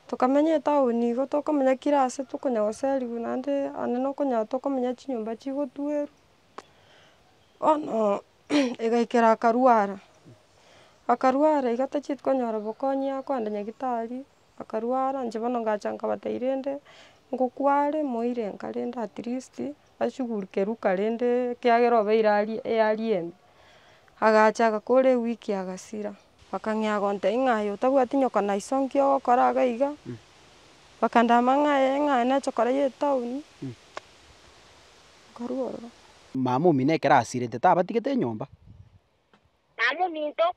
tukamenya tauni igo tukamenya kirase tukonya goceriwa naende ane nokonya tukamenya chinyomba chigotweru bono igaikera akarwara iga tachieti konyora bokonyi akoenda nyagitari akarwara inche bono ngacha nkabata rende ngokware moire nka rende at least ashughulikerwa karende ekiagera obeire arie agacha agakora ewiki agasira bakang'ea gontebia ng'ai otabwati nyoka na iso nki ogokora iga iga bakandama ng'ai nacha kora etauni nkarwa ororo. Mama omino ekero asirete tabatigete enyomba? Mama ominto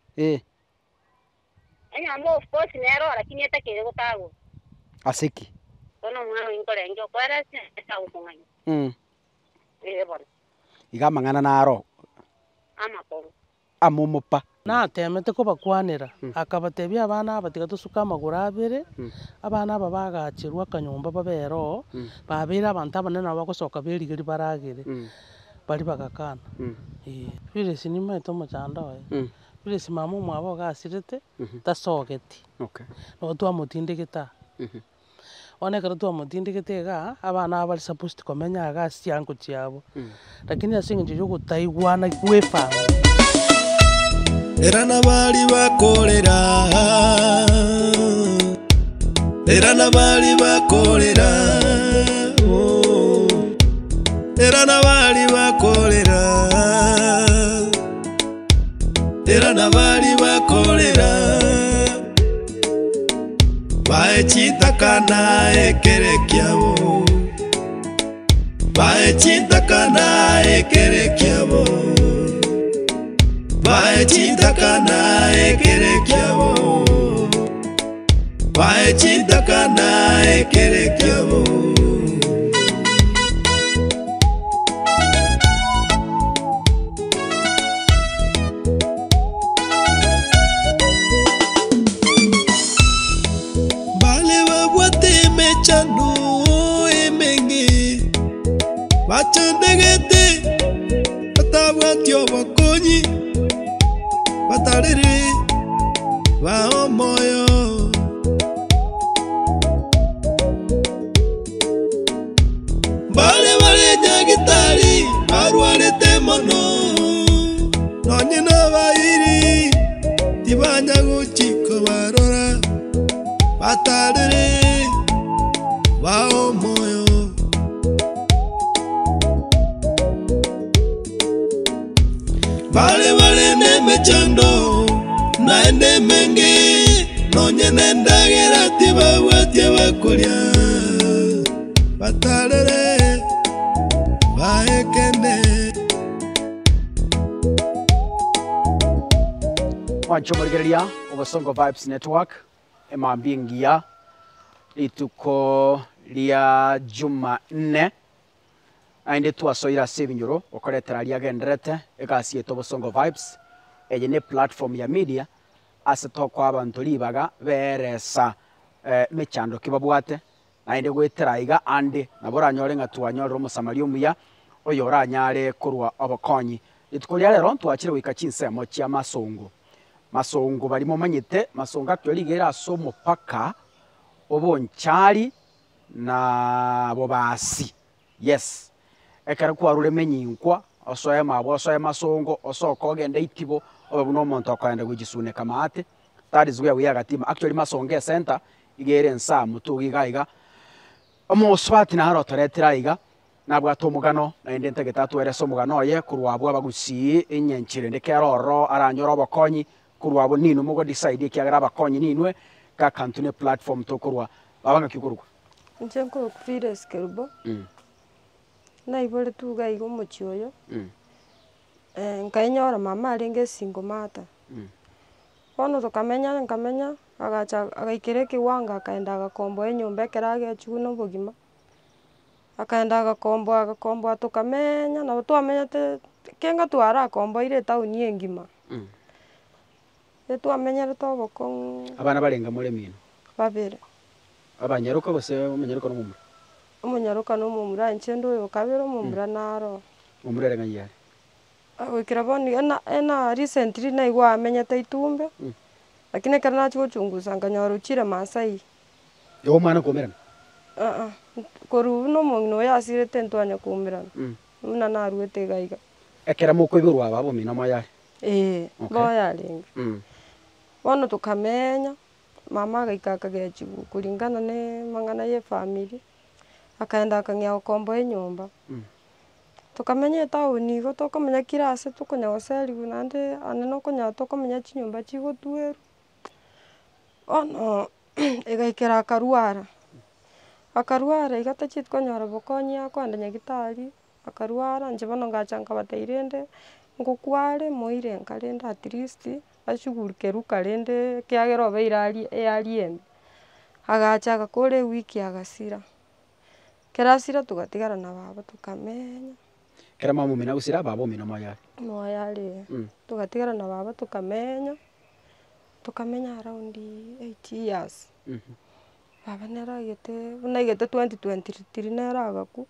enyomba of course nero lakini etakere gotagwa ase ki? bono omwana oinkorenge okwera esagokong'ania bono iga amang'ana naro amakoro amomopa natemete kobakwanera akabatebia abana aba tiga tosuka amagoro abere abana aba bagachirwa akanyomba babere oo babeire abanto abanene nabo bagosoka berigeri baragere bari bagakana bire sinimaete omochando oye bire simama omwabo gasirete tasogeti no twamotindegete one ekero twamotindegete iga abana aba bari supposed komenya iga ase chiango chiabo lakini ase eng'encho ya ogotaigwana gwefamily era nabali bakolera era nabali bakolera era nabali bakolera era nabali bakolera baechitakana ekerekiabo baechitakana ekerekiabo baechitakana ekerekiabo baechitakana ekerekiabo bale babwate mechano emenge bachandegete batabwati obokonyi batarere bao moyo bale nyagitari barwarete mono nonye nabairi tibanya guchiko barora batarere bao moyo bale nemechando naende menge nonye nendagera tibabwatie bakoria batarere baekende wanchomorigereria obosongo vibes network emambingia rituko ria Jumanne ainde twasoira sebinyoro okoretera riagenderete egasiete obosongo vibes eye ne platform ya media ase tokwa abantu libaga beresa mechando kibabwate nainde gwetera iga ande naboranyore ng'atwanyorera omosamari omuya oyo oranyare korwa obokonyi rituko ria rero twachire goika chinsemo chia masongo barimo manyete masongo akyorigera ase omopaka obonchari na bobasi yes ekara kwarure menyinkwa osoye mabo osoye masongo osoko ogende itibo obuno omonto akwenda gujisune kamate that is where we are gatima actually masongo center igere nsa mutugi gaiga omoswati na haro toretera iga nabwa tomugano na inde ntegetatu ere somugano oye kurwabwa abagusi enyenchire ndekeroro aranyora obokonyi kurwabo nino mugo decide kiagara abakonyi ninwe ka kantune platform tokurwa babanga kikurwa inche nkokufire skerubo naibore tuga igo mochioyo nkainyora mama arenge single mata bono nkamenya agacha agaikere kiwanga akaenda agakombo enyomba ekera agechuna obogima akaenda agakombo tukamenya nabo twamenyete kenga twara akomboire etauni engima twamenyerete obokong'u abana barenga muri mino babere abanyaruka bose omunyaruka n'omumura omunyaruka n'omumura inche ndoyo kabere omumura naro omurere ng'ayari gwikira boni ena recently naigwa amenyete itumbe lakini ekero nachi gochungusa nkanyora ochire Masai yo mwana kumerana koru no mongino yasirete ntwanya kumirana muna naruete gaiga ekera mukwibirwa babo mina mayari boyarenga bono tukamenya mama agaika akagechigu kulingana ne mang'ana ye family akaenda akang'ia ukombo enyumba tukamenya etauni igo tokomenya kirase tukonya goseriwa nande ane nokonya tokomenya chinyomba chigotweru bono egaikera akarwara iga tachieti konyora bokonyia kwenda nyagitari akarwara inche bono ngacha nkabata rende ngokware moire nka rende at least ashughulikerwa rende kiagera obeire ariembe agacha agakora ewiki agasira kerasira tugatigara na baba tukamenya kera mama mina gusira babo mina moyare tugatigara na baba tukamenya around 8 years baba neragete buna igete 2023 neragaku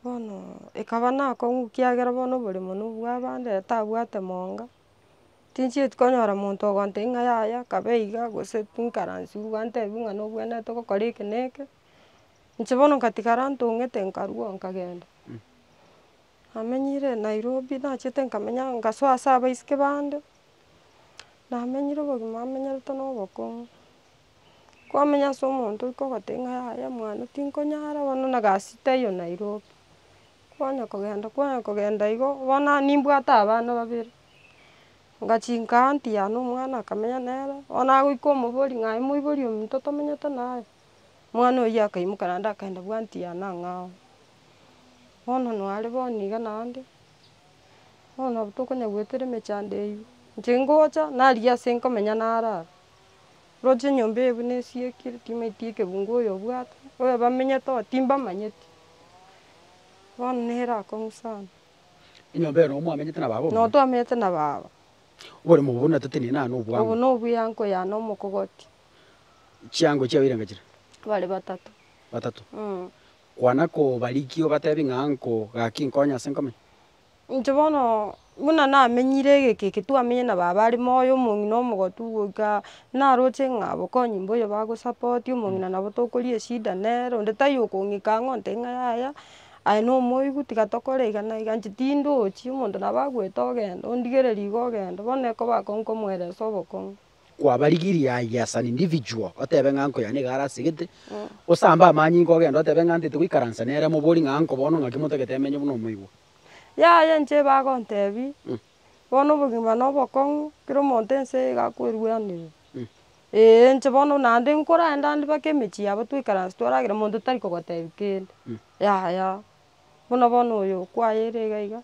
bono ekaba nakong'u kiagera bono oboremo nobwa abande tabwate monga tinchieti konyora monto ogontebia ng'a yaya kabe iga gose tinkaransiwa gwantebia ng'a nobwenerete gokora eke na eke inche bono nkatigara ntung'ete nkarua nkagenda namenyire Nairobi nachiete nkamenya ngasoa ase abaisike bande namenyire obogima amenyerete na obokong'u kwamenya ase omonto okogotebia ng'a yaya mwana tinkonyara bono na gasi teiyo Nairobi kwanya kogenda igo bono nimbwate abana babere ngachinka aunty yane omwana akamenya nere bono agoika omobori ng'ai moibori ominto tomenyete naye mwana oyio akaimoka naende akaenda bwa aunty yane ang'ao bono nare bono iga naende bono nabo tokonya goetera emechando eywo inche ngocha narigia ase nkomenya narara roche enyomba eye buna esiekire timaeti ekebungo oyo obwate oyo bamenyete oo timbamanyeti bono nere akong'u sana enyomba ero mwamenyete na babo no twamenyete na baba oboremo buna teteni nano obo obwango no obuya nko yane omokogoti chiango chiabire ngachira bare batatu kwana ko barikio batebi ng'anko gaki nkonya ase nkomenya inche bono buna namenyire egeke twamenye na baba are moyo omong'ina omogotu goika naroche ng'a bokonyi mboyo bagosapoti omong'ina nabo tokoria eshida nere onde taiyo okong'ika ang'o ontebia ng'a yaya aye na omoigu tiga tokore iga na iga inche tindochi omonto nabo agoeta ogenda ondigereri iga ogenda bono ekoba akong'u nkomoeresa obokong'u kwabarigiria as an individual otebe ng'anko yane iga arasigete osamba amanyinga ogenda otebe ng'a ntete goikaransa nere mobori ng'anko bono ng'aki motagete emenye buna omoigwa yaya inche bagontebia bono obogima na obokong'u kera omonto ense eye gakwerwanera inche bono naende nkoraenda ande mpaka emechie yabo twaikaransi twaragera monto tari kogotebia kende yaya buna bono oyo kwayere iga iga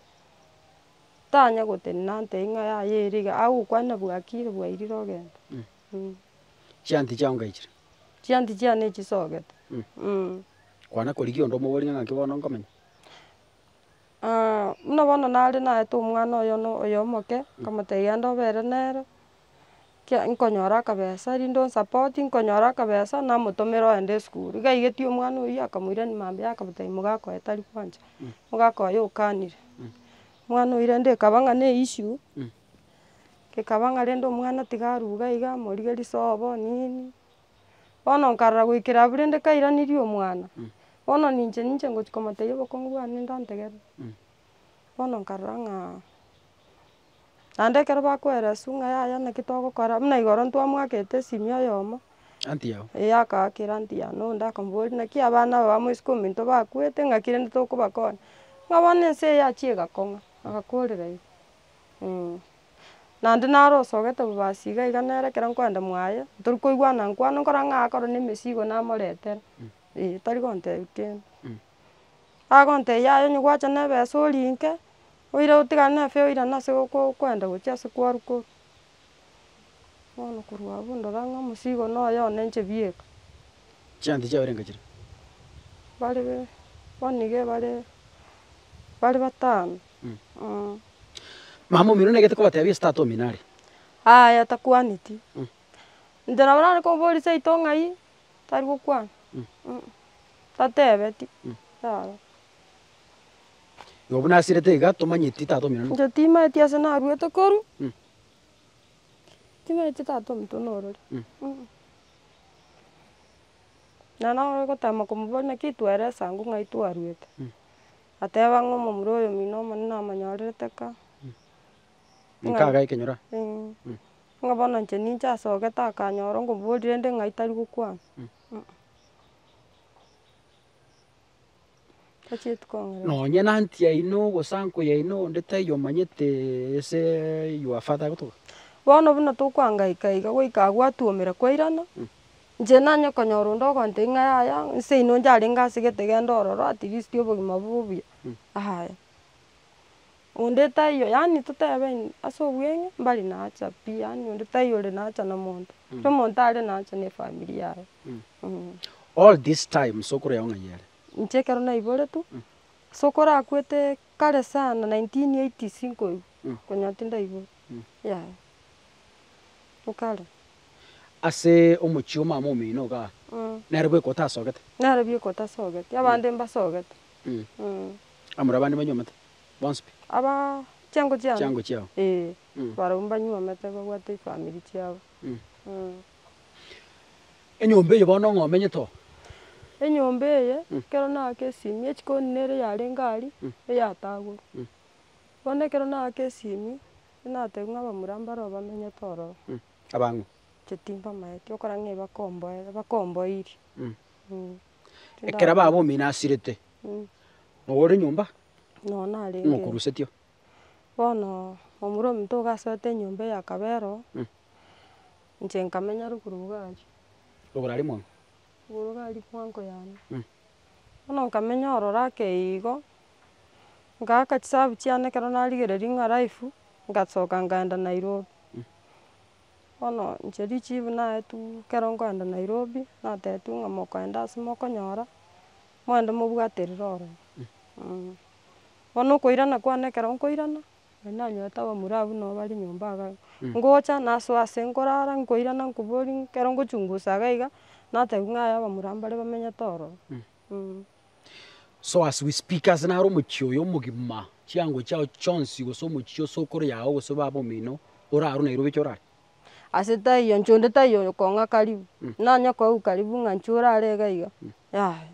tanya goteni nantebia ng'a yaya ere iga agokwania bwakire bwairire ogenda chianti chiao ngaichire chianti chiane chisogete kwana korigia onde omobori ng'aki bono nkomenya buna bono nare naete omwana oyo oyo omoke nkamotebia genda obere nere nkonyora akabesa rinde onsapoti nkonyora akabesa namotomera ogende esukuru iga aigetie omwana oyio akamoirania mambia akabotebia mogaka oye tari kwancha mogaka oye okanire omwana oyio rende ekaba ng'a na issue gekaba ng'a rende omwana tiga aruga iga morigeria sobo nini bono nkarora goikera abwo rende kairanirie omwana bono ninche ngochi komotebia obokong'u bwane ndantegerera bono nkarora ng'a naende ekero bakoereswa ng'a yaya naki togokora buna igoro ntwamwakete esimi oyomo anti yao akagakera aunty yane onde akamboria naki abana aba bamoiseke ominto bakwete ng'aki rende tokobakonia ng'a bono ense eye yachia egakong'a agakorera igo naende nare osogete bobasi iga iga nere ekero nkoenda mwaye tori koigwana nkwana nkora ng'a akorora na emesigo namoretera tari gontebia kende agontebia yaya onye gwacha na ebesa orinke oire otigane na efeo oirane ase kwenda gochia ase kwarwa korwa bono korwa abwo ndora ng'a omosigo na oyo one inche bieka chianti chiabire ngachire bare bono iga bare batano mama omino negete kobatebia start ominare aya takwaneti inche nabo nare komoboria seito ng'ai tari gokwana tatebeti yaya igo buna asirete iga tomanyeti tata omino inche timaeti ase naruete korwa timaeti tata ominto norori na no gotama kumubona kitweresa ngu ng'ai twarwete ateba ng'omo muri oyo mino omonene amanyorete ka nkaga ikenyora ng'a bono inche ninche asogete akanyora ngomborire rende ng'ai tari gokwana tachieti kong'erera nonye na anti yaino gose uncle yaino onde taiyo omanyete ase your father gotoka bono buna tokwangaika iga goika gwatuomera kwairana inche nanye konyora onde ogonte ng'a yaya nse ino njarenge asigete genda ororo at least obogima bobuya aya onde taiyo yani totebe ase obweng'e mbari nacha pi yani onde taiyo ore nacha na monto ore omonto are nacha na efamily yaye all this time sokoro yao ng'ai are inche ekero naibore tu sokoro akwete kare sana 1980s nkoigwa konya tindaibore yaya okare ase omochio mama omino ga nere bweko tasogete nare bieko tasogete abande mbasogete amura abande banyomete bonsipi aba chiango chiango chiao barumba nyuomete bagwate efamily chiabo enyomba eyo bono ng'omenyete enyomba eye kero naaka esimi echikoni nere yarenge aria eyatagorwa bono ekero naaka esimi natebia ng'a abamura mbaro bamenyete ororo abang'o chetimba maeti okora ng'a bakomboiri ekero baba omino asirete nogore nyomba no narenge ng'okurusetio bono omura ominto ogasoete enyomba ya kabero inche nkamenya ruguru bwaria rogora ari mwango ruguru gari mwango yane bono nkamenya ororo ake igo ngaaka chisabu chiane ekero narigereria ng'a life ngasoka ngaenda Nairobi bono inche richibu naetu kero nkoenda Nairobi natebia ng'a mokoenda ase mokonyora moende mobwaterere ororo bono okoirana kwane ekero nkoirana nari nanyorete abamura abwo nabo bari nyomba iga ngocha nasoa ase nkorara nkoirana nkoboria kero ngochungusa iga iga natebia ng'a abamura mbare bamenyete ororo so as we speak ase nare omochio oyo omogima chiango chiao chionsi gose omochio sokoro yao gose baba omino oraro Nairobi chorare ase taiyo inche onde taiyo kong'a karibu nanya koigwa karibu ng'a inche orare iga iga yaya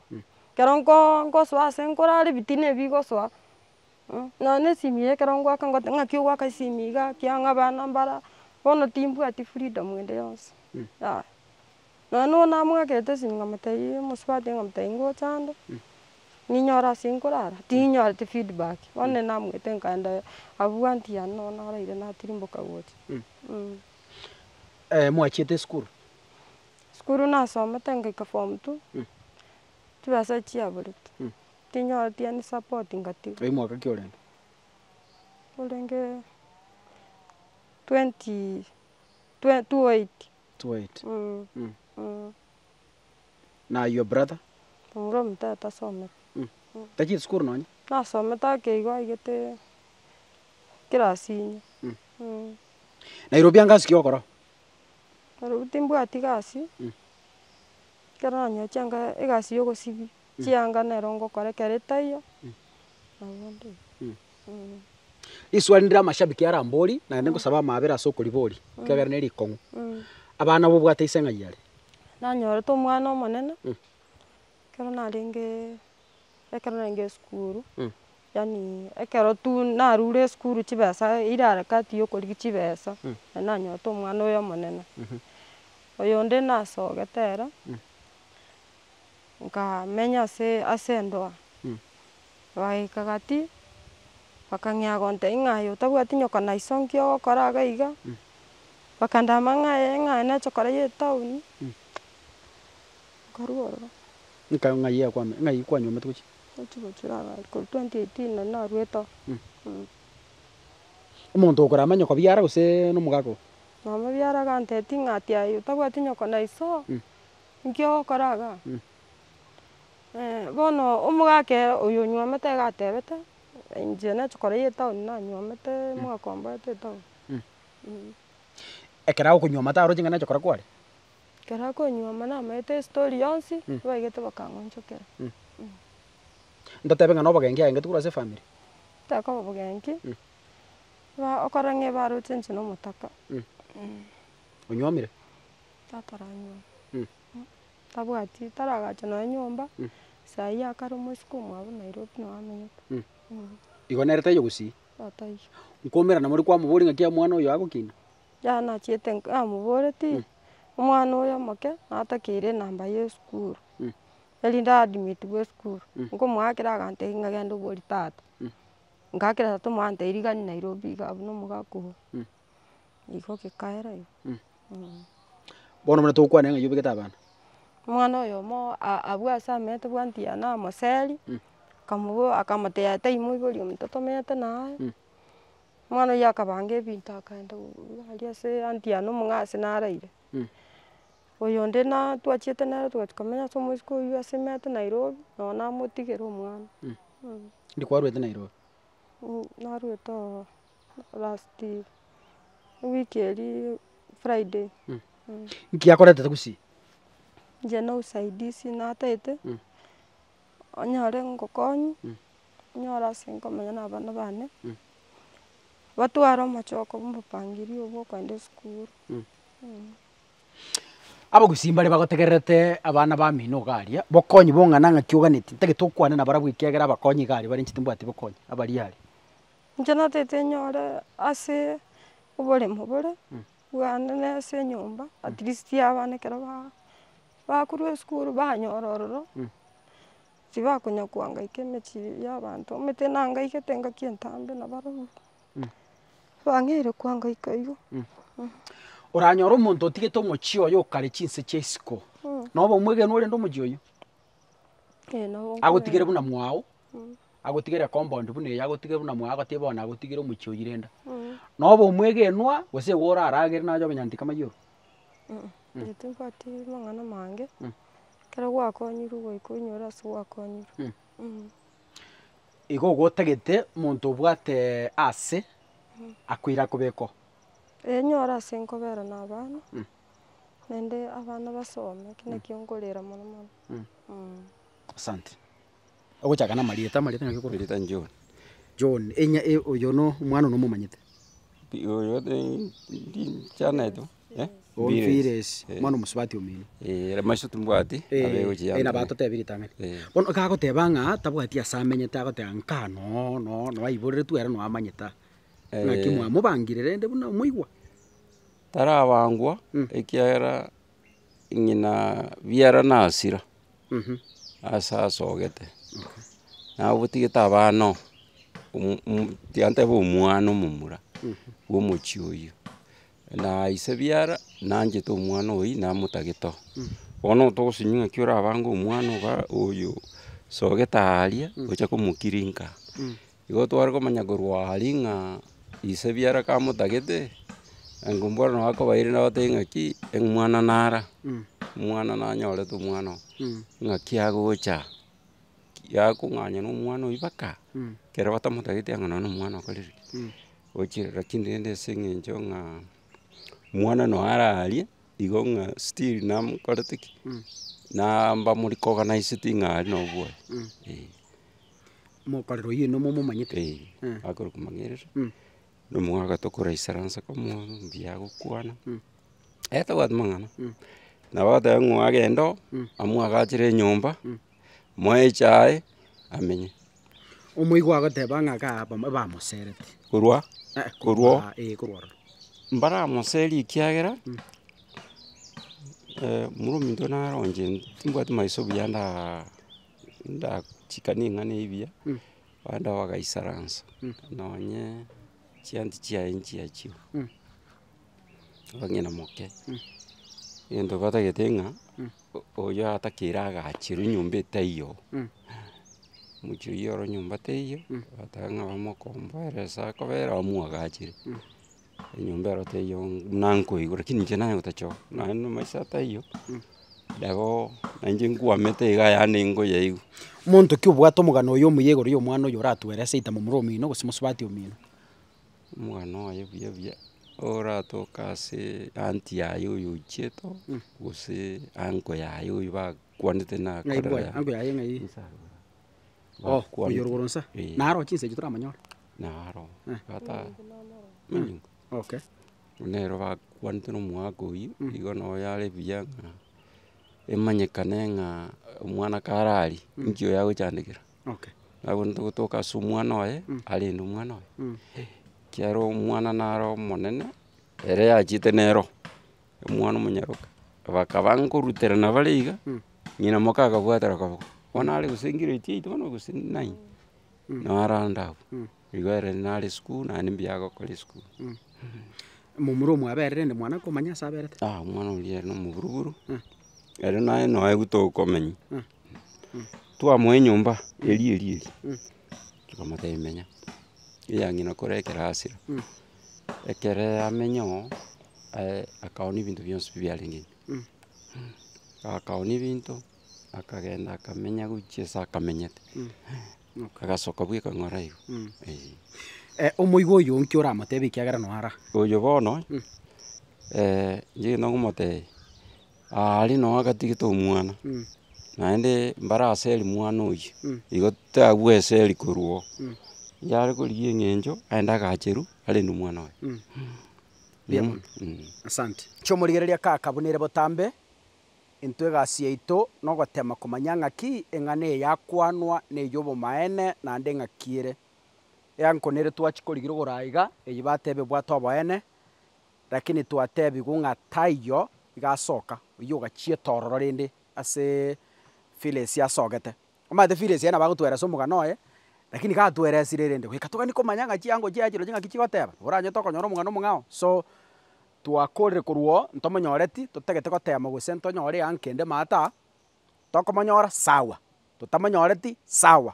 kero ngosoa ase nkorara ebiti nebigosoa nonye esimi ekero ngoaka ngote ng'aki ogwaka esimi iga kiang'a abana mbara bono timbwati freedom ende yonsi yaya nonye no namwakete esimi ng'amotebia omosubati ng'amotebia ngocha ande ninyora ase nkorara tinyorete feedback bono namwete nkaenda abwo anti yane no noroire natirimboka gocha mwachiete esukuru skuru nasomete ngaika form 2 chibesa chiaborete tinyoreti any support ngatiga oi mwaka ki orenge orenge 208 na your brother omura omotete tasomete tachiete sukuru nonye nasomete ake igo aigete class inye Nairobi angasi kiokoro Nairobi timbwati gasi kero nanyochi anga egasi ya ogosibi chianga nero ngokora ekero taiyo nabondi iswali ndira amashabiki arambori naende ngosaba amabere ase okoribori kegere na erikong'u abana bobwate ase ng'ai are nanyorete omwana omonene kero narenge esukuru yani ekero tu narure esukuru chibesa ere harakati ya okorigia chibesa nanyorete omwana oyo omonene oyo onde nasogete ere nkamenya ase endoa bagaika gati bakang'ea gontebia ng'a aye otabwati nyoko na iso nki ogokora iga iga bakandama ng'a nechokora ya etown nkorwa ororo ng'ai kwanyomete gochi gochira kori 2018 nari narwete omonto okorama nyoko biara gose na omogago mama biara ganteti ng'a ati aye otabwati nyoko na iso nki ogokora iga bono omogake oyo onywomete iga atebete inche nechokora ya etown nanywomete mwagomborete etown ekero agokonywa taro chinga nechokora kware ekero akonywa namaete estori yonsi baigete bakang'onchokera ntatebe ng'a na obogenge aenge togora ase family tekoba obogenki okora ng'a ebaroche inche na omotaka onywomire tataranywa tabwati taragacha noe nyomba sai akaruma isukuma abo Nairobi no amenyete igonerete yo gusi ataiyo nkomera na muri kwa muburi ngakia mwana uyo agukina jana chiete amuboreti omwana oyo omoke natakire namba ya esukuru erinda admit bwa esukuru nkomwakera agantebia ng'a genda obori tata ngakera tata omwanteiri gani Nairobi iga abwo na omogaka ogo igo gekaera igo bono muna tokwana ng'a yobegete abana omwana oyo omo abwo ase amete bwanti yana amoseri akamotebia taimu ibori ominto tomete naye omwana oyo akabanga ebinto akaenda aria ase anti yana omong'asi naraire oyo onde twachiete nere togachi komenya ase omoisiko oywo ase emete Nairobi nonye namotigera omwana ndi kwarwete Nairobi narwete last week eri Friday nki akoretete gusi inche na usaidizi nataete onyore ngokonyi onyore ase nkomenya na abana bane batware omochoko mbopangirie obwo okogenda esukuru abo gusi mbare bagotegererete abana ba mino garia bokonyi bong'ana ng'aki oganeti ntege tokwane na barabwo ekiagera abakonyi gari bare nchiti mbwati bokonyi abari are inche nataete nyore ase oboremo bore bwanene ase enyomba at least abana ekero bakorwa esukuru banyora ororo tibakonya kwangaika emechie ya abanto omanyete nangaigete ngaki entambe na barabwo bang'eire kwangaika igo oranyora omonto otigete omochie oyo okare chinse chia isiko noba omwegeni orende omochie oyo nabo agotigere buna mwao agotigere compound buna eyo agotigere buna mwao agoteba bono agotigere omochie oyo renda noba omwegenwa gose igo oraragere naye obenyanti kama yoro inche mbwati amang'ana mange ekero gwakonyirwe goika onyore ase gwakonyirwe igo ogotagete monto obwate ase akoira kobeko nyore ase nkobera na abana naende abana basome eki nakio nkorera mono mono asante ogochaka na marieta ng'aki okorwa Rita John. John enya oyo no omwana ono omomanyete Oyo chana eto. Vires mwana omusubati omino Maisho tumbwati abego chia. na batotebiri tang'ani bono gagoteba ng'a tabwati ase amenyete agoteba nka no aiborere twera no amanyeta ng'aki mwamobangire rende buna omoigwa Tarabangwa ekiagera ng'ina biara nasira asa asogete nabutigete abana tiantebe omwana omomura bwa omochie oyo na ise biara nanchete omwana oyi namotagete bono togosinywa ng'aki orabanga omwana oyo sogete aria ocha komokirinka igo tware komanya korwa aria ng'a ise biara kamotagete engumbora nabakobaire nabatebia ng'aki omwana nara omwana nanyorete omwana ng'aki agocha yakong'anya na omwana oyi baka kero batamotagete ang'e nonye na omwana okorire ochire lakini rende ase eng'encho ng'a omwana no araria igo ng'a still namokorete ki namba mori koorganiseti ng'a aria nobwo oyo mokorero oyo no momomanyete akore komang'erera nomogaka tokoraisaransa komo mbuya gokwana tabwati mang'ana nabo bateba ng'o agenda amwagachire enyomba moe echae amenye omoigwa agoteba ng'aka bamoserete korwa korwa mbaramoseri ekiagera muri ominto naronche timbwati maiso buya ndachikani ng'ana ebiya banda bagaisaransa nonye chianti chiaye nchiachio bang'ina moke gento batagete ng'a oyo atakire agachirwa enyomba etaiyo omochio oyo oro nyomba teiyo bataka ng'a bamokomboeresa akobera bamwagachire enyomba ero teiyo nankoigwa lakini inche nanye gotachoka naende maiso ataiyo nabo nainche nkwamete iga yaane ngoyaigu monto ki obwate omogano oyo omuyegoro ya omwana oyo oratwere ase itamo muri omino gose mosubati omino omogano oye buya oratoka ase anti yaye oyo ochieto gose anko yaye oyo bakwanete na anko yaye ng'ai oyo rogoro nsa naro chinsechi toramanyora naro bata manyungu okay nero bakwanete na omwaka oyo igo no yare buya ng'a emanyekane ng'a omwana karari nkio ya gochandikera Okay. nabo ntogotoka ase omwana oye arinde omwana oye kiaro omwana naro omonene ere yachite nero omwana omonyaroka bakaba nkoruterana bare iga ng'ina moka akabwatera kaboko bono are gose grade 8 bono gose 9 naranda abo igo ere nare school naende mbiyagokora eschool Momuro omwaberere ndi mwana komanya ase aberete. omwana oria ere nomoburuburu ere naye noe gutokomenya twamoa enyomba eri tukamoteba imenya eyang'ina korekera asira ekere amenyao akaona ebinto bionsi bibiareng'eni akaona ebinto akagenda akamenya gochia ase akamenyete agasoka bwa ekang'ora igo Omoigo oyo nkio oramoteba ekiagera noara. oyo bono ng'enda ngomotebia aria noe agatigete omwana naende mbara aseri mwana oyo igo tagwa eseri korwa yare korigia eng'encho aende agacheru arende omwana oyo Asante. Chomorigereria kaka bunere botambe into egasi yaito nogotema komanya ng'aki eng'ana eyakwanwa na eyo obomaene naende ng'aki ere eankonere twachikorigira ogoraiga eyi batebe bwate oboene lakini twatebiwu ng'a taiyo igasoka oyo ogachia tororo rende ase Phyllis asogete omanyete Phyllis ena bagotweresa omogana oye lakini gatweresire rende goika togani komanya ng'aki yango chiachire ng'aki chigoteba oranyete okonyora omogana omong'ao so twakorire korwa ntomonyoreti totagete gotema gose ntonyore yankende mata tokomonyora sawa totamonyoreti sawa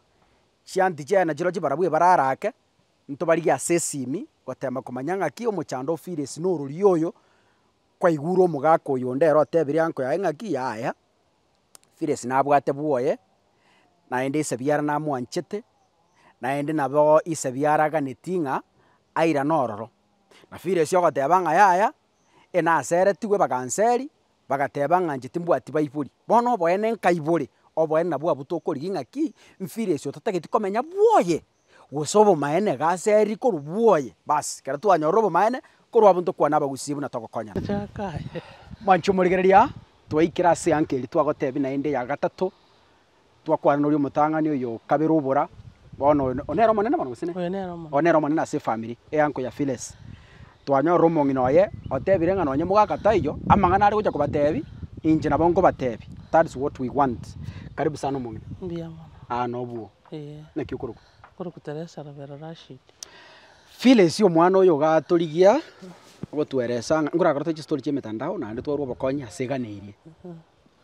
chianti chiana chiro chibarabwo ebararake ntobarigia ase esimi gotema komanya ng'aki omochando Phyllis norori oyo kwaigura omogaka oyo onde ero otebirie anko yaye ng'aki yaya Phyllis nabwate bwoye naende ase biara namwanchete naende nabo ase biaraganeti ng'a aira nororo na Phyllis ogoteba ng'a yaya enaseretiwe baganseri bagateba ng'a nchete mbwati baibori bono oboene nkaibore oboene nabwo abwo tokorigia ng'aki Phyllis otatageti komenya bwoye gose obomaene gaseri korwa bwoye basi kera twanyorora obomaene korwa abo ntokwana abagusi buna togokonyana mwanchomorigereria twaikera ase yankeri twagotebi naende ya gatato twakwana nori omotang'ani oyo kabere obora bono onero omonene bono gosine onero omonene ase family eyanko ya Phyllis twanyorora omong'ina oye otebire ng'a nonye mogaka taiyo amang'ana are gocha kobatebi inche nabo nkobatebi that is what we want karibu sana omong'ina nobwo naki okoroka Teresa Ravera Rashid Phyllis omwana oyo gatorigia gotweresa ngorakorete chistori chia emetandao naende twarwa obokonya ase eganeirie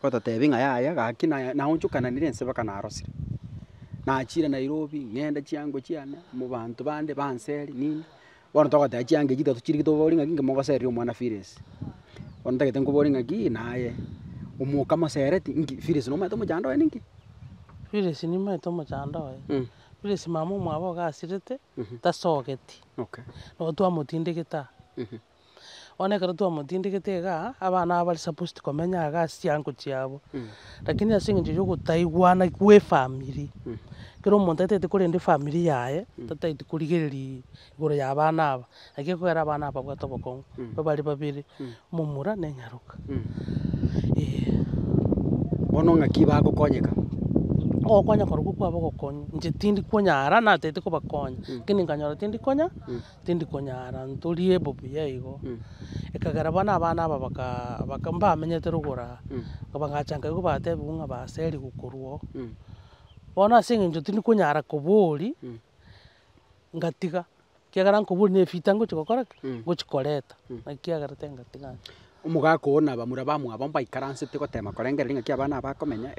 gotatebi ng'a yaya gaki naonchokananire ense baka narosire nachire Nairobi ng'ende chiango chiane mo banto bande banseri nini bono togoteba chiango echi tochiri tobori ng'aki nki mogoseria omwana Phyllis bono tagete nkobori ng'aki naye omoka mosereti nki Phyllis nomaete omochando oye ninki Phyllis nimaete omochando oye Phyllis mama omwabo gasirete tasogeti no twamotindegeta one ekero twamotindegete iga abana abari supposed komenya agasi chiango chiabo lakini ase eng'encho ya ogotaigwana kwa efamiri kero omonto ataete korenda efamiri yaye tataeti korigereria igoro ya abana aba naki ekogera abana aba babwate obokong'u babare babere omomura na enyaroka bono ng'aki bagokonyeka ogokonya korwa kwabo gokonya inche tindi konyara nataete kobakonya kini nkanyora tindi konya tindi konyara ntorie bobuya igo ekagera bono abana aba baka mbamenyete rogora bagachanga igo batebiwu ng'a baseri gokorwa bono ase eng'encho tindi konyara kobori ngatiga kiagera nkobori na efita ngochi gokora ki gochikoreta naki kiagerete ngatigana omogaka ona bamura bamwabo mbaikaransete gotema korengereria ng'aki abana bakomenya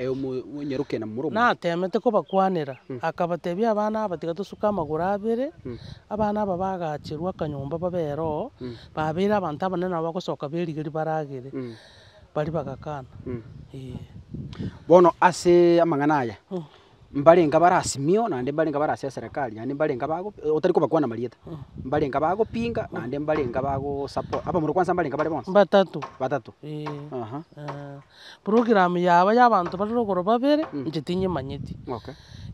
onyeroke na muro natemete kobakwanera akabatebia abana aba tiga tosuka amagoro abere abana aba bagacherwa akanyomba babero babeire abanto abanene nabo bagosoka berigeri baragere bari bagakana bono ase amang'ana aya mbarenga barasimio naende mbarenga barase serikali yaani mbarenga bago otari kobakwana marieta mbarenga bagopinga naende mbarenga bago support apa muri kwanza mbarenga bare bonse batatu program yaba y'abantu bari rogoro babere nje tinye manyeti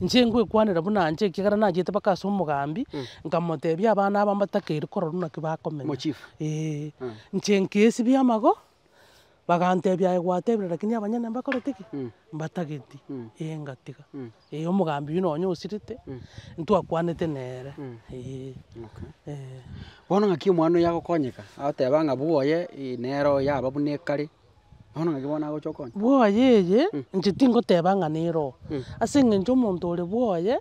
nje ngwe kwanira buna nje kigara najete bakase omugambi nkamotebia abana aba mbatakeire korora naki bakomenya mo chief nje nkesi byamago bagantebia gwatebire lakini abanyene bakorete ki batageti ngatiga omugambi uno onyosirite ntwakwanete nere bono ng'aki omwana oyo agokonyeka agoteba ng'a bwoye nero yaba buna ekare bono ng'aki bono agochokonya bwoye eye inche tingoteba ng'a nero ase eng'encho omonto ore bwoye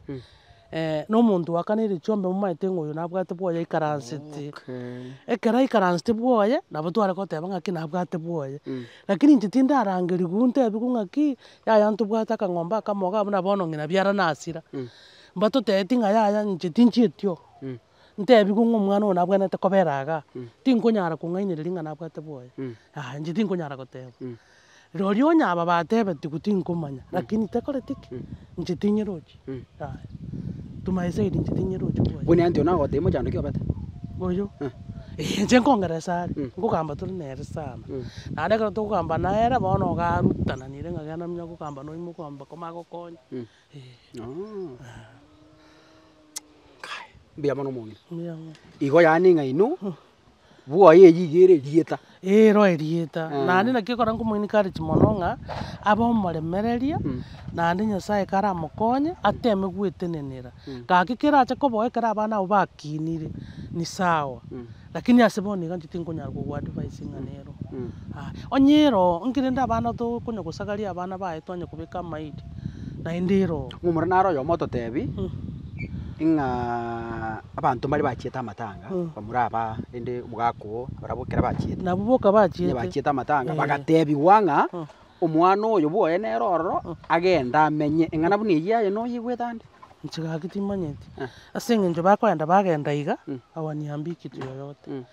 na omonto wakanire chiombe momaete ng'oyo nabwate bwoye ikaransete ekero ikaransete bwoye nabo tware goteba ng'aki nabwate bwoye lakini inche tindarangeriwu ntebiwu ng'aki yaya ntobwate akang'ombe akamoga abuna bono ng'ina biara nasira mbatoteti ng'a yaya inche tinchietio ntebiwu ng'a omwana oyo nabwanete kobera iga tinkonyara kong'ainereria ng'a nabwate bwoye inche tinkonyara goteba roria onyaba batebetiwu tinkomanya lakini tekoreti ki inche tinyerochi tumaesaidi inche tinyerochi bwoye buna anti onagoteba mochando kiobete oyo inche nkongeresa ari nkogamba tore nere sana naende ekero tokogamba nere bono ogarutananire ng'a genda munya kogamba noimo ogomba komagokonya mbuya mono omong'ina igo yaani ng'aino bwoye eyi iga ere erieta ero erieta naende naki ekora nkomoencourage mono ng'a abomoremereria naende nyasaye karamokonye ateme gwetenenera gaki kerache koboa ekero abana abo bakinire ni sawa lakini ase bono iga inche tinkonyara kogoadvise ng'a nero onyero nkirende abana tokonya gosagaria abana baye twanya kobeka amaidi naende ero ng'umore naro oyomo ototebi ng'a abanto mbare bachiete amatanga bamura aba rende omogaka barabo ekero bachiete nabo boka bachiete bachiete amatanga bagatebiwa ng'a omwana oyo bwoye nero ororo agenda amenye eng'ana buna eywo yaye noyigwete ande inche gaki timanyeti ase eng'encho bakoenda bagenda iga hawaniambii kitu yoyote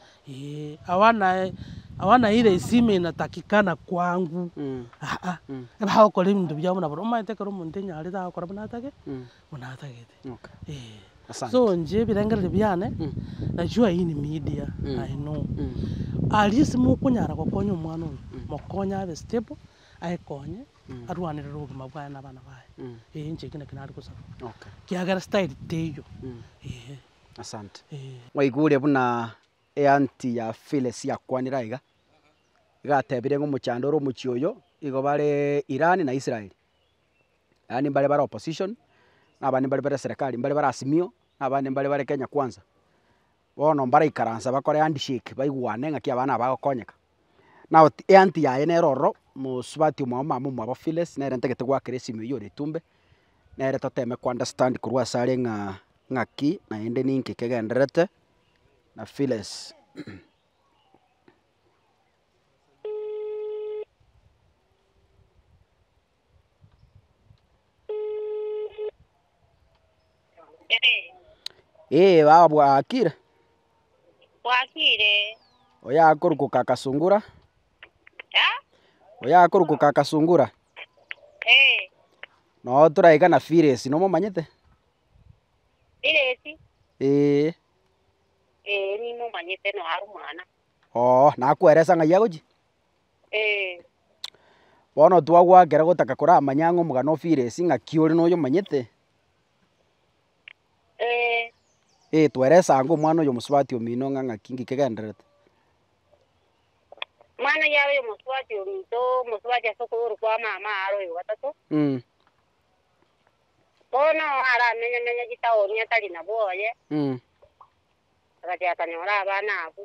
hawana ile isime inatakikana kwangu bagokora ebinto biabo nabo omaete ekero omonto enyarete agokora buna atage buna atagete so nje ebirengereri biane najua hii ni media I know at least mokonyara gokonya omwana oyo mokonya abe stable aekonye arwanirire obogima bwaye na abana baye inche eki naki nari gosaba kiagera style teyo asante waigure buna eanti ya Phyllis yakwanira iga igatebire ng'omochando ore omochio oyo igo bare Iran na Israel yaani mbare bare opposition nabandi mbare bare serikali mbare bare Azimio nabandi mbare bare Kenya Kwanza bono mbaraikaransa bakore handshake baigwane ng'aki abana bagokonyeka now eanti yaye nero ororo mosubati omwao mama omwabo Phyllis nere ntegete gwakera esimi eywo ore etumbe nere toteme kuunderstand korwa ase are ng'aki naende ninki kegenderete na Phyllis baba bwakire Wakire. oyakorukuka akasungura oyakorukuka akasungura no turaiga na Phyllis nomomanyete Phyllis nimomanyete no ari omwana nakweresa ng'ai agochi bono twagwakera gotaka koramanya ng'a omogana o Phyllis ng'aki ore noyo omanyete tweresa anga omwana oyo mosubati omino ng'a ng'aki nki kegenderete mwana yabe omosubati omito omosubati ase okogoro kwa mama aro oyo gatato bono aramenyamenya gitaoni atari na bwoye agachaka nyora abana abo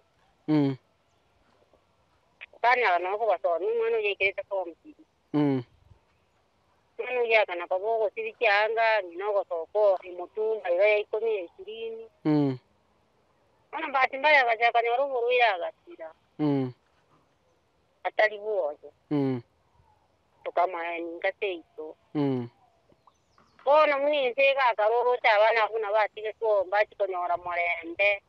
kanyaga no kobasomia omwana oyo aikirete form 3 omwana oyo akana koba ogosirikianga ng'ina ogosoka emotumba iga ya 10-20 bono mbati mbaya agachaka nyora oborwaire agasira atari bwoye tukamaeninga seito bono mwinse gakarorocha abana buna batige kuomba chikonyora morembe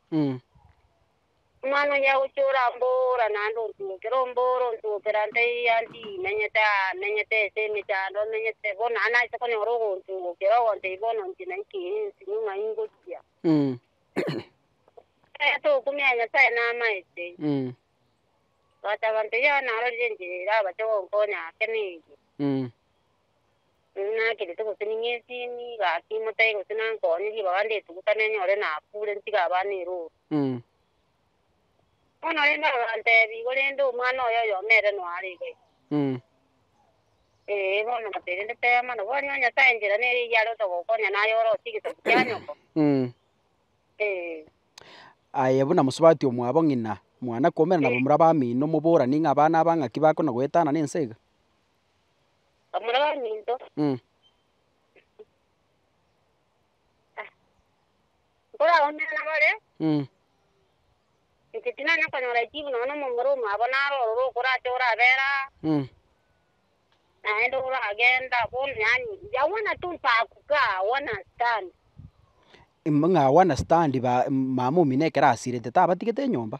omwana oyo agochora mbora nande ontukera ombora ontukera nte anti menyete ase emechando menyete bono ana ase konyora ogontukera ogonte bono ntina nkiinsi ng'ai ngochia tokumia nyasaye namaete bataba nte ya narorire njira abache gonkonya ake nege nakirete gose ning'esini gaki motai gose nankonye ribaga ndetugutane nyore napure ntiga abana eroro Ono renda bante bigolendo umwana oyo yomere no arige. Bono materende tema no boni anya sanjira neri yalo to gokonya nayo ro tigito kyanyoko. Aye buna musubati omwabo ngina mwana komera nabo muraba mino mubura ninga abana abang'aki bako na gwetana nensega. Amuraba minto. Kora omena bare. Ikitina na kanyora ikibu no mumuru mwabona ro kora chora bera. Naenda ura agenda bon yani yawana tu pa kuka wana stand. Imanga wana stand ba mamu mine kera asire teta batigete nyomba.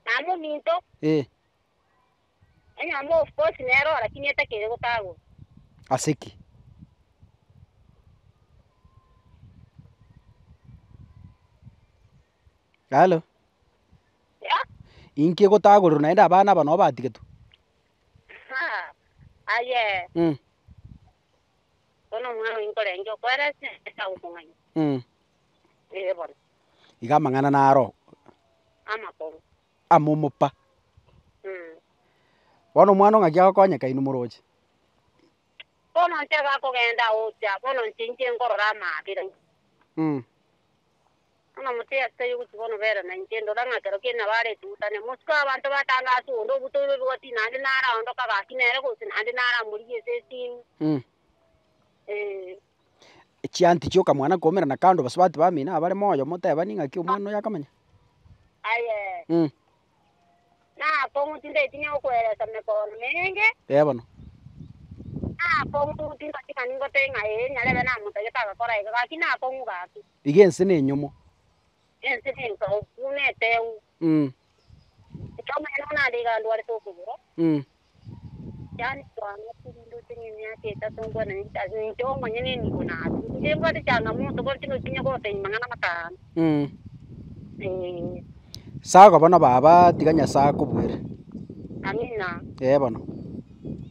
Mamu minto. Anyamo of course nero lakini hata kile gotago. Asiki. Halo. Ya? Inki gotago runaenda abana bano batigetu. Aye. Ono mwana inkole njo kwera sesa ukunganyi. Bon. Iga mangana naro. Amako. Amomopa. Bono mwana ngakya konya kainu muroje. Bono ntega ko genda uja, bono ntinje ngorora mabira. Ono mutia sayo kubono vera na intendo danga kero kena bare tutane muska abantu batanga su ndo butoro bwati nandi nara ndo kaga kinere ko nandi nara muri yesesin. Chianti choka mwana komera na kando basubati bamina abare moyo moteba ninga ki umwana yakamanya. Aye. Na pongu tinde tinya okwera samne kono menge. Bono. Pongu tinga tinga ningo tenga nyale bana mutageta gakora ega kina pongu gaki. Igense ne nyumo. Ense tinga ukunete. Kama ena diga ndware to kuburo. Yani kwa ndo tinga yake tatongo na nito manyene ni kuna. Ndemba tichanga muto kwa tino tinya ko tenga mangana mata. Saga bana baba tiganya sako bwere. Amina. Bono.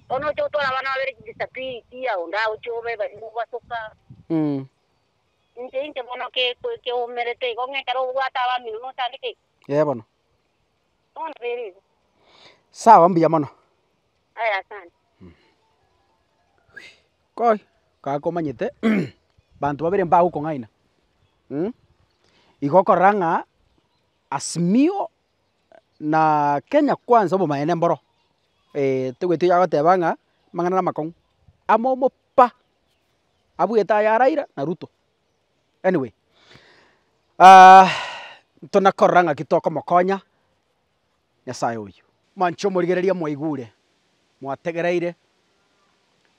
Ono chotora bana bere disapi tia onda uchobe ba mubasoka. Inte bono ke umerete ko ngekaro wata ba minu no tandike. Bono. On veri. Sawa mbiya mono. Aya sana. Koi ka komanyete bantu babere mba uko ngaina. Igoko ranga Azimio na Kenya Kwanza bo maene mboro. Tegwete ya gotebanga mangana na makong. Amomopa. Abugeta ya Raila na Ruto. Anyway. Tona koranga kitoko mokonya. Nyasaye uyu. Mancho murigereria moigure. Mwategereire.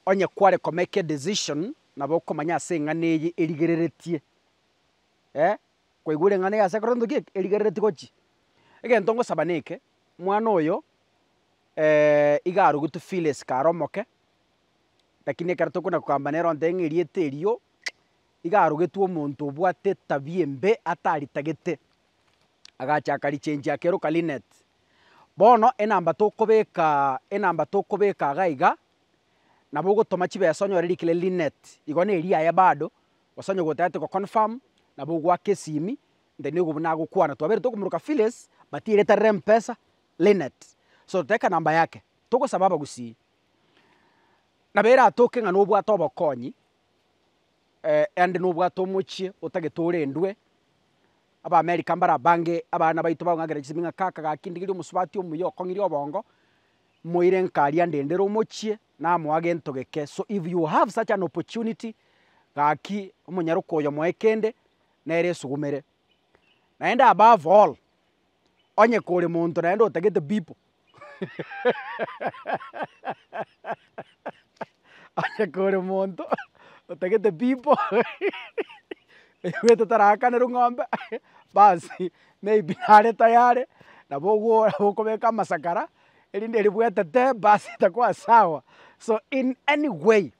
Onye kware ko make a decision na boko manya sengane erigereretie. Kwaigure ngane ya sekorondo ki erigerereti gochi. Ege ntongo sabaneke mwana oyo igaru gutu files karomoke. Lakini karto kuna kwambanero ndengerie terio igaru getu omuntu obwate tabiembe atari tagete. Agacha kali change akero kalinet. Bono enamba tokobeka gaiga nabo gotoma chibesonyo rikile linet. Igone eria ya bado wasonyo gotate ko confirm nabo gwake simi ndene nago kwana twabere tokumuruka files batire ta mpesa linet. So teka namba yake toko sababa gusi nabera atoke nga nobwa tobokonyi ande nobwa tomochie otagetore ndwe aba America mbara bange abana baitu bangagera chiminga kaka gakindigiri musubati omuyo kongiri obongo moire nkaria ndendero mochie na mwage ntogeke. So if you have such an opportunity gaki omunyaruko yo moekende nere sugumere naenda above all onye kore muntu naenda otagete bipo onye kore muntu otagete bipo wetu tarakane rungombe basi maybe nare tayari na bogo beka masakara elinde libwetete basi itakuwa sawa. So in any way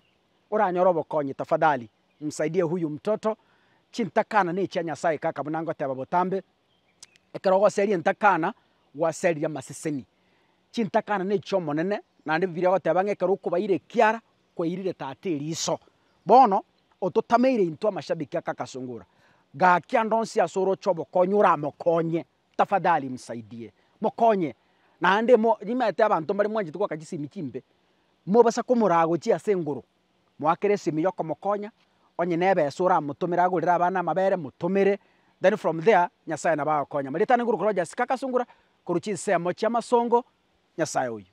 uranyorobo konyi tafadhali msaidie huyu mtoto chintakana ni cha Nyasaye kaka bunango teba botambe ekerogo seri ntakana wa seri ya maseseni chintakana ni cho monene na ndi bibiri goteba ngekero kubaire kiara kwairire tatiri iso bono ototameire into amashabiki akakasungura gakia ndonsi asoro chobo konyura mokonye tafadhali msaidie mokonye naende nimete abantu bari mwanjite kwa kagisimi kimbe mobasa kumurago chia senguru mwakere simi yoko mokonya onye nebe sura mutumira agurira abana amabere mutumire then from there nyasaye na bakonya maritane nguru kuroja sikaka sungura kuruchi semo chia masongo nyasaye uyu